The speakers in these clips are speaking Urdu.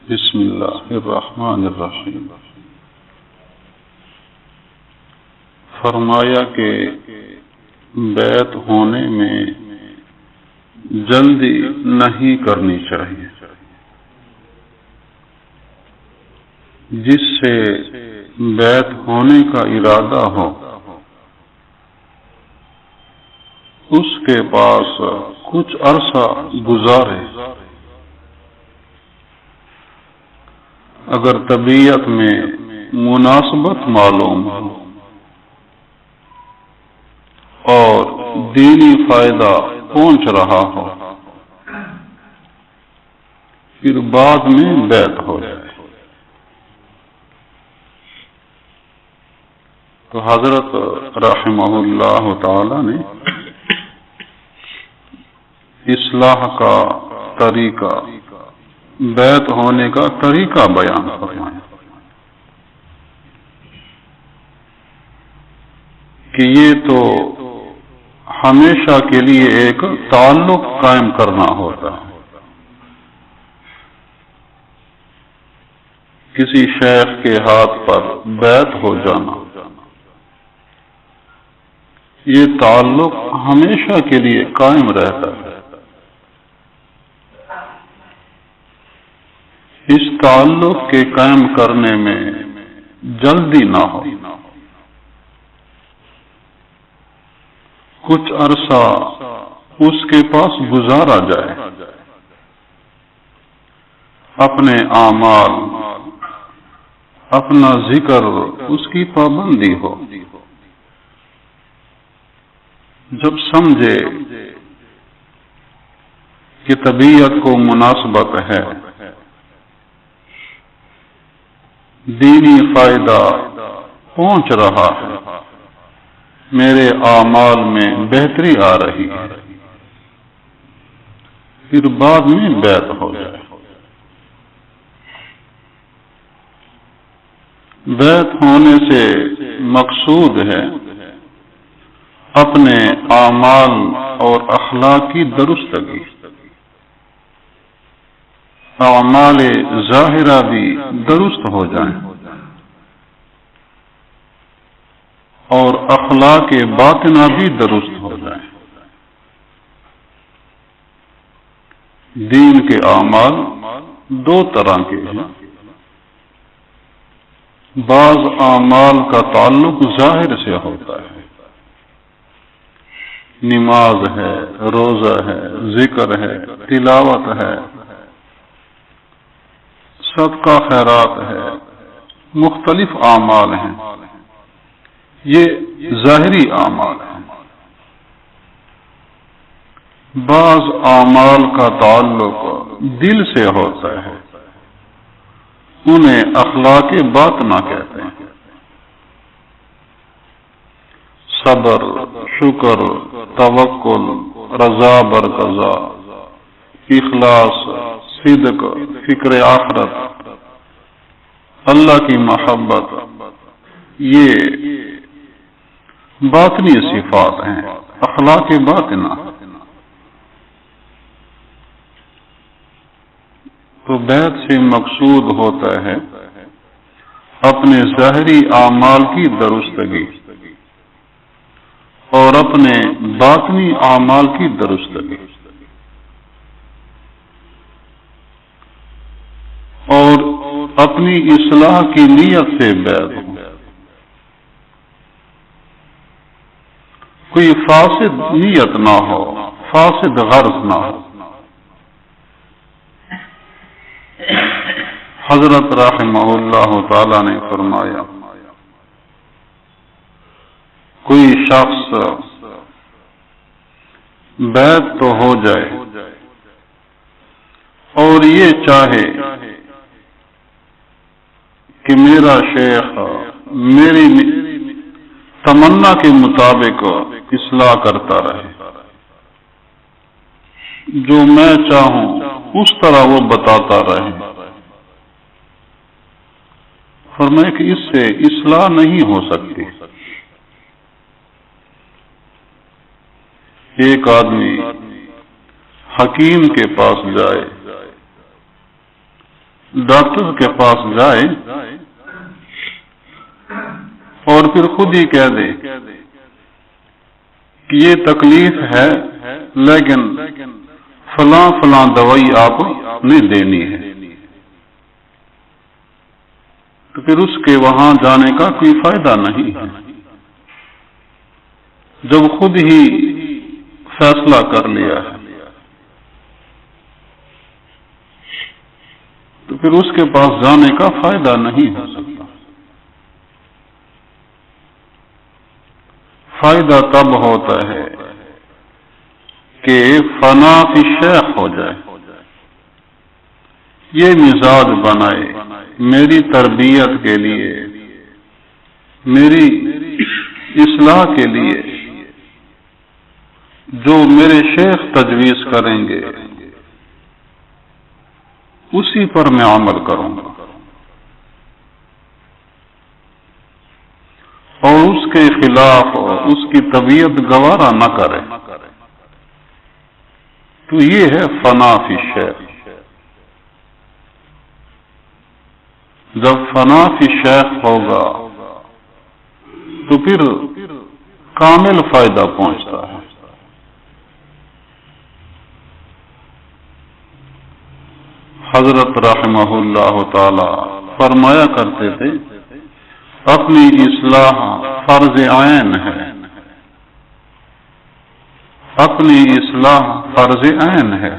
بسم اللہ الرحمن الرحیم۔ فرمایا کہ بیعت ہونے میں جلدی نہیں کرنی چاہیے، جس سے بیعت ہونے کا ارادہ ہو اس کے پاس کچھ عرصہ گزارے۔ اگر طبیعت میں مناسبت معلوم ہو اور دینی فائدہ پہنچ رہا ہو پھر بعد میں بیعت ہو جائے۔ تو حضرت رحمہ اللہ تعالی نے اصلاح کا طریقہ، بیعت ہونے کا طریقہ بیان فرمایا کہ یہ تو ہمیشہ کے لیے ایک تعلق قائم کرنا ہوتا ہے۔ کسی شیخ کے ہاتھ پر بیعت ہو جانا، یہ تعلق ہمیشہ کے لیے قائم رہتا ہے۔ اس تعلق کے قائم کرنے میں جلدی نہ ہو، کچھ عرصہ اس کے پاس گزارا جائے، اپنے اعمال، اپنا ذکر، اس کی پابندی ہو۔ جب سمجھے کہ طبیعت کو مناسبت ہے، دینی فائدہ پہنچ رہا ہے، میرے اعمال میں بہتری آ رہی ہے، پھر بعد میں بیعت ہو جائے۔ بیعت ہونے سے مقصود ہے اپنے اعمال اور اخلاق کی درستگی، اعمال ظاہرہ بھی درست ہو جائیں اور اخلاق باطنہ بھی درست ہو جائیں۔ دین کے اعمال دو طرح کے ہیں۔ بعض اعمال کا تعلق ظاہر سے ہوتا ہے، نماز ہے، روزہ ہے، ذکر ہے، تلاوت ہے، صدقہ خیرات ہے، مختلف اعمال ہیں، یہ ظاہری اعمال ہیں۔ بعض اعمال کا تعلق دل سے ہوتا ہے، انہیں اخلاق باطنہ کہتے ہیں۔ صبر، شکر، توکل، رضا برقضا، اخلاص، صدق، فکر آخرت، اللہ کی محبت، یہ باطنی صفات ہیں، اخلاق باطنہ۔ تو بیعت سے مقصود ہوتا ہے اپنے ظاہری اعمال کی درستگی اور اپنے باطنی اعمال کی درستگی، اور اپنی اصلاح کی نیت سے بیعت ہو۔ کوئی فاسد نیت نہ ہو، فاسد غرض نہ ہو۔ حضرت رحمہ اللہ تعالی نے فرمایا کوئی شخص بیعت تو ہو جائے اور یہ چاہے کہ میرا شیخ میری تمنا کے مطابق اصلاح کرتا رہے، جو میں چاہوں اس طرح وہ بتاتا رہے، فرمایا کہ اس سے اصلاح نہیں ہو سکتی۔ ایک آدمی حکیم کے پاس جائے، ڈاکٹر کے پاس جائے اور پھر خود ہی کہہ دے کہ یہ تکلیف ہے لیکن فلاں فلاں دوائی آپ نے دینی ہے، تو پھر اس کے وہاں جانے کا کوئی فائدہ نہیں ہے۔ جب خود ہی فیصلہ کر لیا ہے تو پھر اس کے پاس جانے کا فائدہ نہیں ہو سکتا۔ فائدہ تب ہوتا ہے کہ فنا فی شیخ ہو جائے، یہ مزاج بنائے میری تربیت کے لیے، میری اصلاح کے لیے جو میرے شیخ تجویز کریں گے اسی پر میں عمل کروں گا، اور اس کے خلاف اس کی طبیعت گوارا نہ کرے، تو یہ ہے فنا فی شیخ۔ جب فنا فی شیخ ہوگا تو پھر کامل فائدہ پہنچتا ہے۔ حضرت رحمہ اللہ تعالی فرمایا کرتے تھے اپنی اصلاح فرض عین ہے، اپنی اصلاح فرض عین ہے۔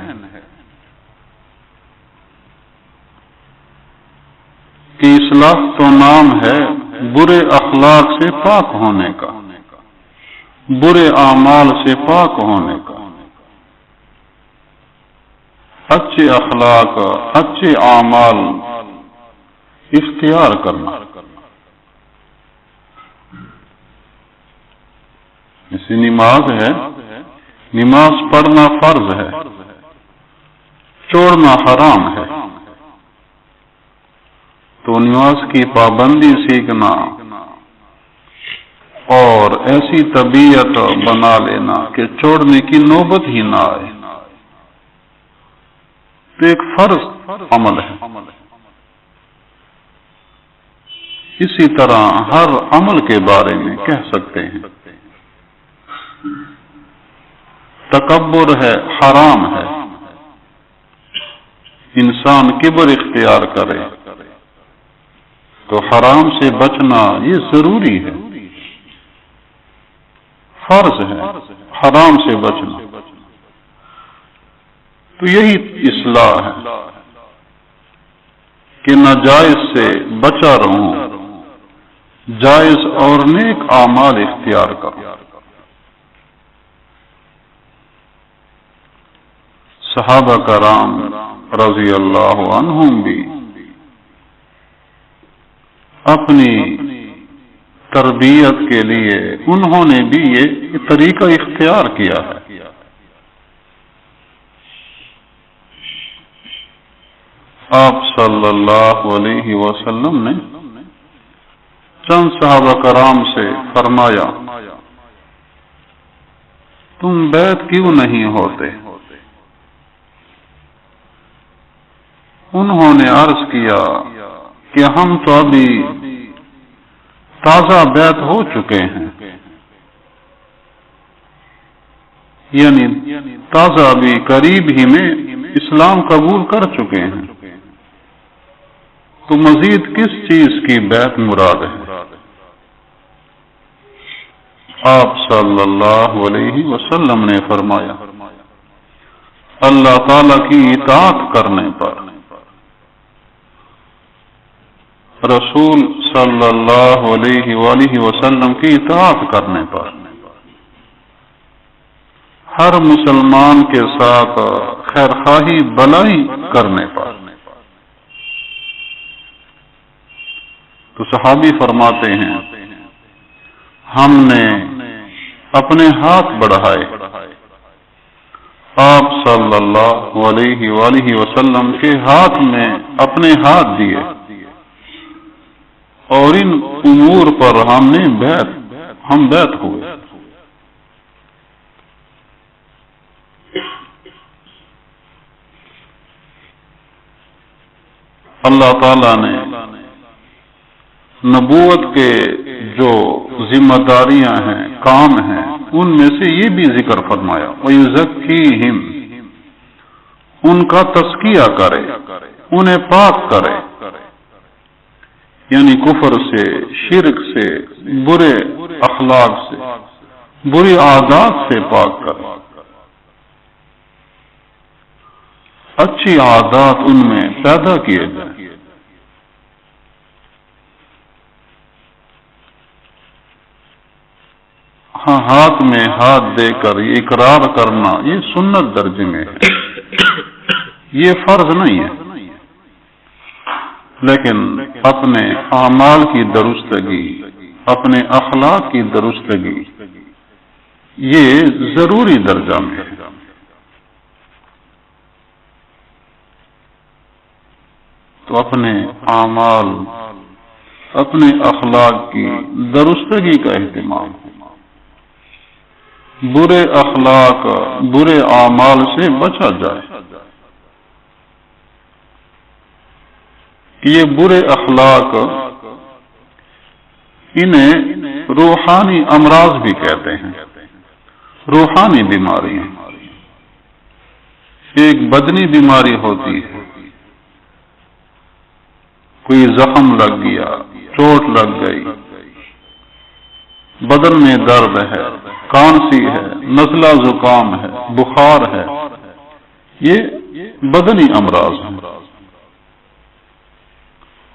کہ اصلاح تو نام ہے برے اخلاق سے پاک ہونے کا، برے اعمال سے پاک ہونے کا، اچھے اخلاق، اچھے اعمال اختیار کرنا۔ جیسے نماز ہے، نماز پڑھنا فرض ہے، چھوڑنا حرام ہے، تو نماز کی پابندی سیکھنا اور ایسی طبیعت بنا لینا کہ چھوڑنے کی نوبت ہی نہ آئے، تو ایک فرض عمل ہے۔ اسی طرح ہر عمل کے بارے میں کہہ سکتے ہیں تکبر ہے، حرام ہے، انسان کبر اختیار کرے تو حرام سے بچنا یہ ضروری ہے، فرض ہے حرام سے بچنا۔ تو یہی اصلاح ہے کہ ناجائز سے بچا رہوں، جائز اور نیک اعمال اختیار کروں۔ صحابہ کرام رضی اللہ عنہم بھی اپنی تربیت کے لیے انہوں نے بھی یہ طریقہ اختیار کیا ہے۔ آپ صلی اللہ علیہ وسلم نے چند صحابہ کرام سے فرمایا تم بیعت کیوں نہیں ہوتے؟ انہوں نے عرض کیا کہ ہم تو ابھی تازہ بیعت ہو چکے ہیں، یعنی تازہ ابھی قریب ہی میں اسلام قبول کر چکے ہیں، تو مزید کس چیز کی بیعت مراد ہے؟ آپ صلی اللہ علیہ وسلم نے فرمایا اللہ تعالی کی اطاعت کرنے پر، رسول صلی اللہ علیہ وآلہ وسلم کی اطاعت کرنے پر، ہر مسلمان کے ساتھ خیر خواہی بلائی کرنے پر۔ تو صحابی فرماتے ہیں ہم نے اپنے ہاتھ بڑھائے، آپ صلی اللہ علیہ وآلہ وسلم کے ہاتھ میں اپنے ہاتھ دیے، اور ان امور پر ہم بیعت ہوئے۔ اللہ تعالیٰ نے نبوت کے جو ذمہ داریاں ہیں، کام ہیں، ان میں سے یہ بھی ذکر فرمایا وَيُزَكِّيهِمْ، ان کا تزکیہ کرے، انہیں پاک کرے، یعنی کفر سے، شرک سے، برے اخلاق سے، بری عادات سے پاک کرے، اچھی عادات ان میں پیدا کیے جائیں۔ ہاں، ہاتھ میں ہاتھ دے کر یہ اقرار کرنا، یہ سنت درجے میں ہے، یہ فرض نہیں ہے، لیکن اپنے اعمال کی درستگی، اپنے اخلاق کی درستگی، یہ ضروری درجہ میں ہے۔ تو اپنے اعمال، اپنے اخلاق کی درستگی کا اہتمام ہے، برے اخلاق، برے اعمال سے بچا جائے کہ یہ برے اخلاق، انہیں روحانی امراض بھی کہتے ہیں، روحانی بیماری ہیں۔ ایک بدنی بیماری ہوتی ہے، کوئی زخم لگ گیا، چوٹ لگ گئی، بدن میں درد ہے، کانسی ہے، نزلہ زکام ہے، بخار ہے، یہ بدنی امراض ہیں۔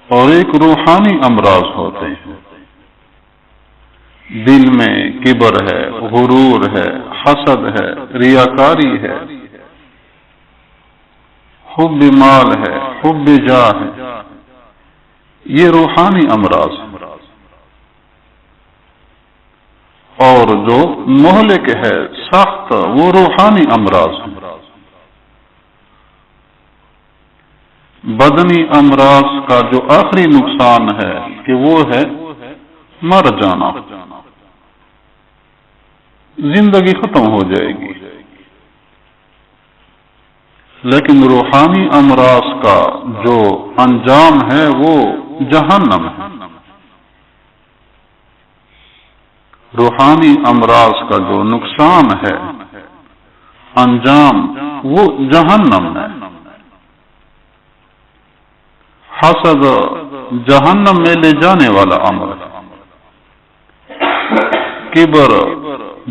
اور ایک روحانی امراض ہوتے ہیں، دل میں کبر ہے، غرور ہے، حسد ہے، ریاکاری ہے، حب مال ہے، حب جاہ ہے، یہ روحانی امراض ہیں۔ اور جو مہلک ہے، سخت، وہ روحانی امراض ہیں۔ بدنی امراض کا جو آخری نقصان ہے کہ وہ ہے مر جانا، زندگی ختم ہو جائے گی، لیکن روحانی امراض کا جو انجام ہے وہ جہنم ہے۔ روحانی امراض کا جو نقصان ہے، انجام، وہ جہنم ہے۔ حسد جہنم میں لے جانے والا عمل ہے، کبر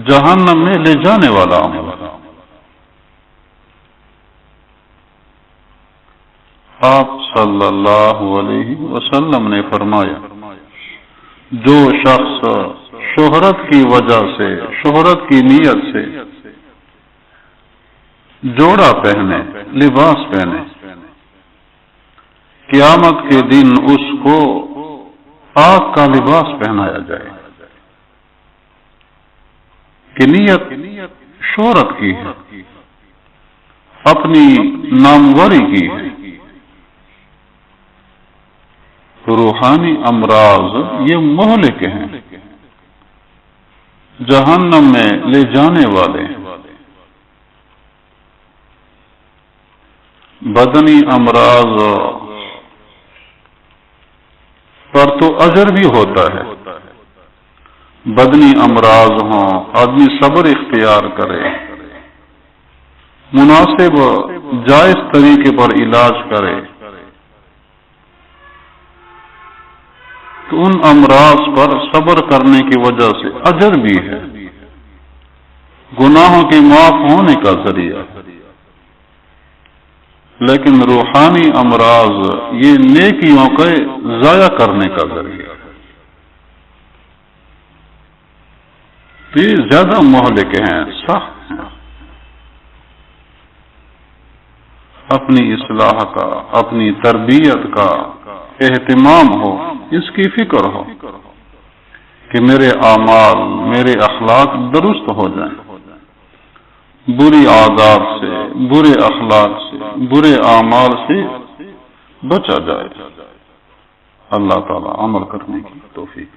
جہنم میں لے جانے والا عمل ہے۔ آپ صلی اللہ علیہ وسلم نے فرمایا، جو شخص شہرت کی وجہ سے، شہرت کی نیت سے جوڑا پہنے، لباس پہنے، قیامت کے دن اس کو آگ کا لباس پہنایا جائے کہ نیت شہرت کی ہے، اپنی ناموری کی ہے۔ روحانی امراض یہ مہلک ہیں، جہنم میں لے جانے والے ہیں۔ بدنی امراض پر تو اجر بھی ہوتا ہے، بدنی امراض ہوں، آدمی صبر اختیار کرے، مناسب جائز طریقے پر علاج کرے، تو ان امراض پر صبر کرنے کی وجہ سے اجر بھی ہے، گناہوں کے معاف ہونے کا ذریعہ۔ لیکن روحانی امراض یہ نیکیوں کے ضائع کرنے کا ذریعہ، تو یہ زیادہ مہلک ہیں، سخت ہیں۔ اپنی اصلاح کا، اپنی تربیت کا اہتمام ہو، اس کی فکر ہو کہ میرے اعمال، میرے اخلاق درست ہو جائیں، بری عادات سے، برے اخلاق سے، برے اعمال سے بچا جائے۔ اللہ تعالی عمل کرنے کی توفیق